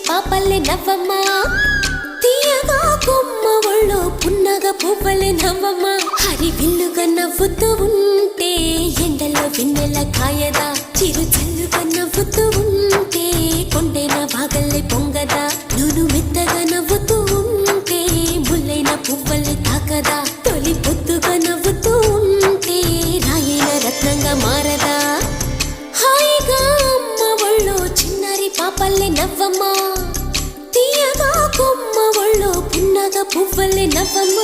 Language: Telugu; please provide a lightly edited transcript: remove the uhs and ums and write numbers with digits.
పాపల్లే నవ్వమ్మా తీయగా కొమ్మ ఒళ్ళో పున్నగ పువ్వలే నవ్వమ్మా హరి విల్లుగా నవ్వుతూ ఉంటే ఎండలో వెన్నెల కాయదా చిరు చల్లుగా నవ్వుతూ ఉంటే కొండైన వాగల్లే పొంగదా నూను మెత్తగా నవ్వుతూ ఉంటే ముల్లైన పువ్వలే తాకదా తొలి పొద్దుగా నవ్వుతూ ఉంటే రాయైన రత్నంగా మారదా హాయిగా అమ్మ ఒళ్ళో చిన్నారి పాపల్లే నవ్వమ్మా తీయగా కొమ్మ ఒళ్ళో పున్నగ పువ్వలే నవ్వమ్మా